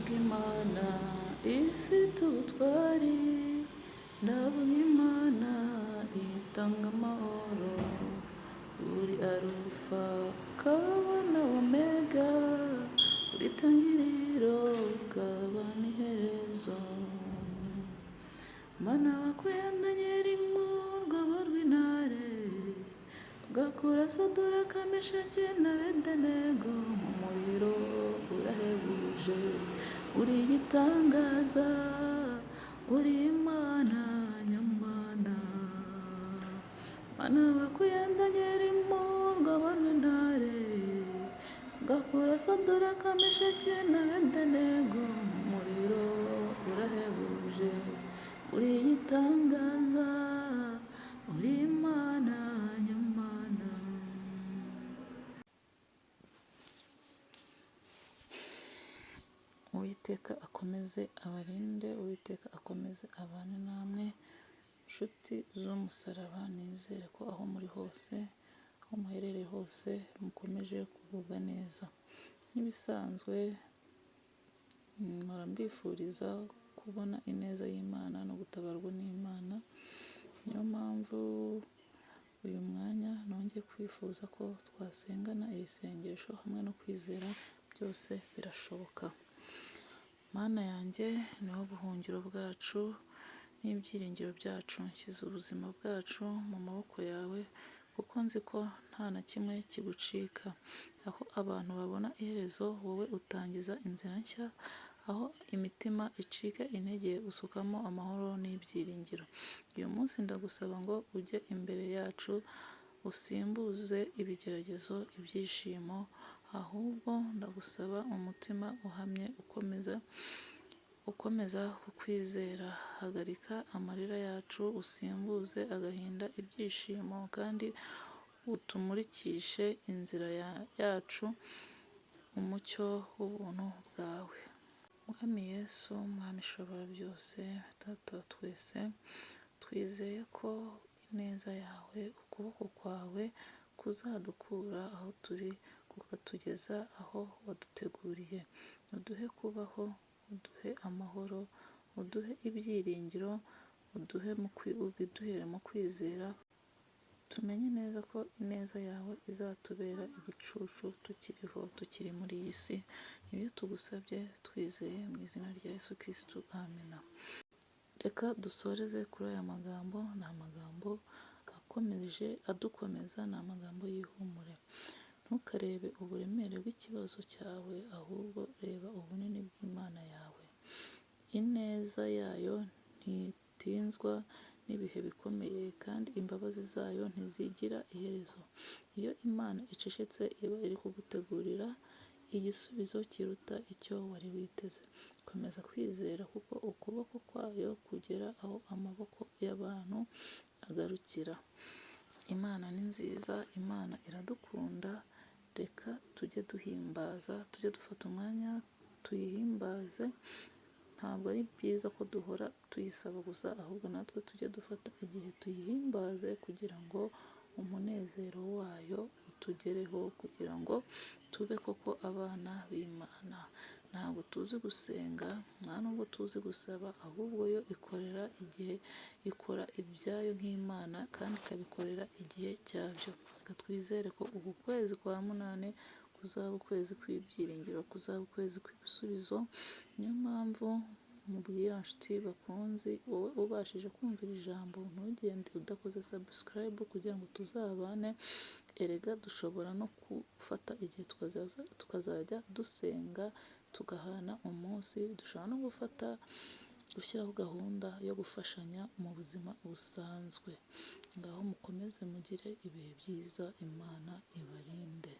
ndavuga Imana ifite ubutwari, ndavuga Imana itanga amahoro, uri Alufa ukaba na Omega, uri tangiriro ukaba n'iherezo. Mana wakwiyandanye rimwe urwobo rw'intare, ugakura Saduraka Meshaki na Abedenego mu muriro urahebuje, uri igitangaza, uri Imana nyamana. Mana wakwiyandanye rimwe urwobo rw'intare, ugakura Saduraka Meshaki na Abedenego mu muriro urahebuje, uri igitangaza, uri Imana nyamana. Uwiteka akomeze abarinde, Uwiteka akomeze abane namwe, nshuti z'umusaraba. Nizere ko aho muri hose, aho muherereye hose, mukomeje kugubwa neza. Nk'ibisanzwe mpora mbifuriza kubona ineza y'Imana no gutabarwa n'Imana. Niyo mpamvu uyu mwanya nongeye kwifuza ko twasengana iri sengesho hamwe no kwizera byose birashoboka. Mana yanjye, niho buhungiro bwacu n'ibyiringiro byacu. Nshyize ubuzima bwacu mu maboko yawe, kuko nzi ko nta na kimwe kigucika. Aho abantu babona iherezo, wowe utangiza inzira nshya. Aho imitima icika intege, usukamo amahoro n'ibyiringiro. Uyu munsi ndagusaba ngo ujye imbere yacu, usimbuze ibigeragezo ibyishimo. Ahubwo ndagusaba umutima uhamye ukomeza kukwizera. Hagarika amarira yacu, usimbuze agahinda ibyishimo, kandi utumurikishe inzira yacu umucyo w'ubuntu bwawe. Mwami Yesu, Mwami ishobora byose, Data wa twese, twizeye ko ineza yawe, ukuboko kwawe kuzadukura aho turi kukatugeza aho waduteguriye. Uduhe kubaho, uduhe amahoro, uduhe ibyiringiro, ubiduhere mu kwizera. Tumenye neza ko ineza yawe izatubera igicucu tukiriho, tukiri muri iyi si. Nibyo tugusabye twizeye mu izina rya Yesu Kristo, amena. Reka dusoreze kuri aya magambo. Ni amagambo adukomeza, ni amagambo y'ihumure. Ntukarebe uburemere bw'ikibazo cyawe, ahubwo reba ubunini bw'Imana yawe. Ineza yayo ntitinzwa n'ibihe bikomeye, kandi imbabazi zayo ntizigira iherezo. Iyo Imana icecetse, iba iri kugutegurira igisubizo kiruta icyo wari witeze. Komeza kwizera, kuko ukuboko kwayo kugera aho amaboko y'abantu agarukira. Imana ni nziza, Imana iradukunda. Reka tujye dufata umwanya tuyihimbaze. Ntabwo ari byiza ko duhora tuyisaba gusa, ahubwo natwe tujye dufata igihe tuyihimbaze, kugira ngo umunezero wayo utugereho, kugira ngo tube koko abana b'Imana. Ntabwo tuzi gusenga, nta nubwo tuzi gusaba, ahubwo yo ikora ibyayo nk'Imana, kandi ikabikorera igihe cyabyo. Reka twizere ko uku kwezi kwa munani kuzaba ukwezi kw'ibyiringiro, kuzaba ukwezi kw'ibisubizo. Niyo mpamvu mubwira nshuti bakunzi, wowe ubashije kumvira ijambo, ntugende udakoze subscribe kugira ngo tuzabane. Erega dushobora no gufata igihe tukazajya dusenga, tugahana umunsi. Dushobora no gushyiraho gahunda yo gufashanya mu buzima busanzwe. Ngaho mukomeze mugire ibihe byiza, Imana ibarinde.